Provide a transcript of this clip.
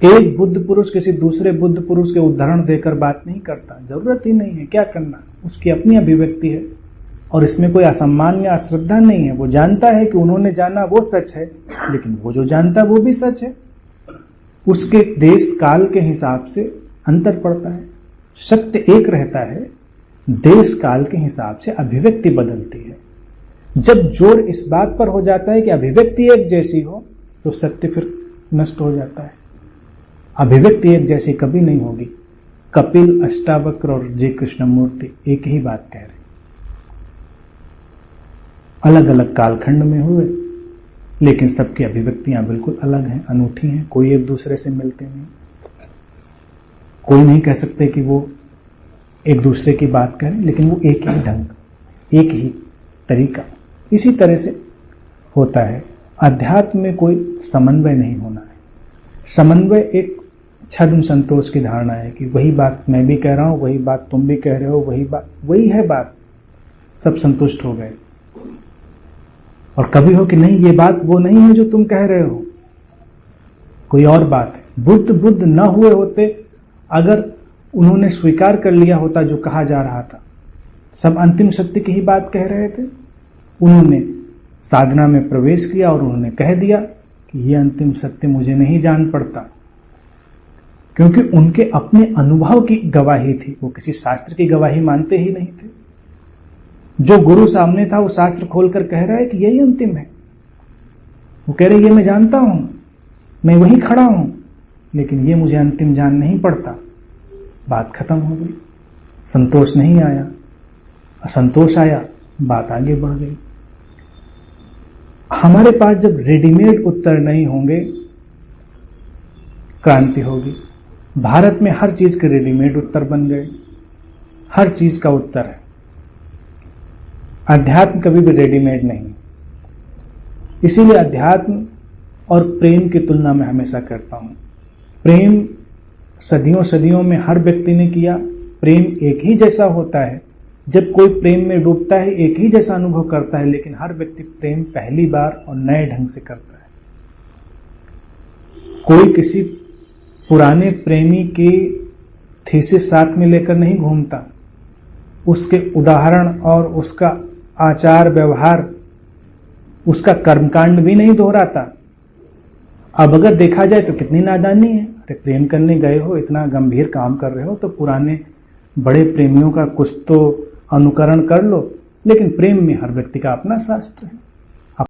एक बुद्ध पुरुष किसी दूसरे बुद्ध पुरुष के उदाहरण देकर बात नहीं करता, जरूरत ही नहीं है, क्या करना, उसकी अपनी अभिव्यक्ति है और इसमें कोई असम्मान या अश्रद्धा नहीं है। वो जानता है कि उन्होंने जाना वो सच है, लेकिन वो जो जानता है वो भी सच है। उसके देश काल के हिसाब से अंतर पड़ता है। सत्य एक रहता है, देश काल के हिसाब से अभिव्यक्ति बदलती है। जब जोर इस बात पर हो जाता है कि अभिव्यक्ति एक जैसी हो तो सत्य फिर नष्ट हो जाता है। अभिव्यक्ति एक जैसी कभी नहीं होगी। कपिल, अष्टावक्र और जे कृष्णमूर्ति एक ही बात कह रहे, अलग अलग कालखंड में हुए, लेकिन सबकी अभिव्यक्तियां बिल्कुल अलग हैं, अनूठी हैं, कोई एक दूसरे से मिलते नहीं। कोई नहीं कह सकते कि वो एक दूसरे की बात करें, लेकिन वो एक ही ढंग, एक ही तरीका। इसी तरह से होता है। अध्यात्म में कोई समन्वय नहीं होना है। समन्वय एक छद्म संतोष की धारणा है कि वही बात मैं भी कह रहा हूं, वही बात तुम भी कह रहे हो, वही है बात, सब संतुष्ट हो गए। और कभी हो कि नहीं, ये बात वो नहीं है जो तुम कह रहे हो, कोई और बात है। बुद्ध न हुए होते अगर उन्होंने स्वीकार कर लिया होता जो कहा जा रहा था, सब अंतिम सत्य की ही बात कह रहे थे। उन्होंने साधना में प्रवेश किया और उन्होंने कह दिया कि यह अंतिम सत्य मुझे नहीं जान पड़ता, क्योंकि उनके अपने अनुभव की गवाही थी। वो किसी शास्त्र की गवाही मानते ही नहीं थे। जो गुरु सामने था वो शास्त्र खोलकर कह रहा है कि यही अंतिम है। वो कह रहे ये मैं जानता हूं, मैं वहीं खड़ा हूं, लेकिन ये मुझे अंतिम जान नहीं पड़ता। बात खत्म हो गई। संतोष नहीं आया, असंतोष आया, बात आगे बढ़ गई। हमारे पास जब रेडीमेड उत्तर नहीं होंगे, क्रांति होगी। भारत में हर चीज के रेडीमेड उत्तर बन गए, हर चीज का उत्तर है। अध्यात्म कभी भी रेडीमेड नहीं। इसीलिए अध्यात्म और प्रेम की तुलना मैं हमेशा करता हूं। प्रेम सदियों सदियों में हर व्यक्ति ने किया। प्रेम एक ही जैसा होता है। जब कोई प्रेम में डूबता है एक ही जैसा अनुभव करता है, लेकिन हर व्यक्ति प्रेम पहली बार और नए ढंग से करता है। कोई किसी पुराने प्रेमी की थीसिस साथ में लेकर नहीं घूमता, उसके उदाहरण और उसका आचार व्यवहार, उसका कर्मकांड भी नहीं दोहराता। अब अगर देखा जाए तो कितनी नादानी है। अरे प्रेम करने गए हो, इतना गंभीर काम कर रहे हो, तो पुराने बड़े प्रेमियों का कुछ तो अनुकरण कर लो। लेकिन प्रेम में हर व्यक्ति का अपना शास्त्र है।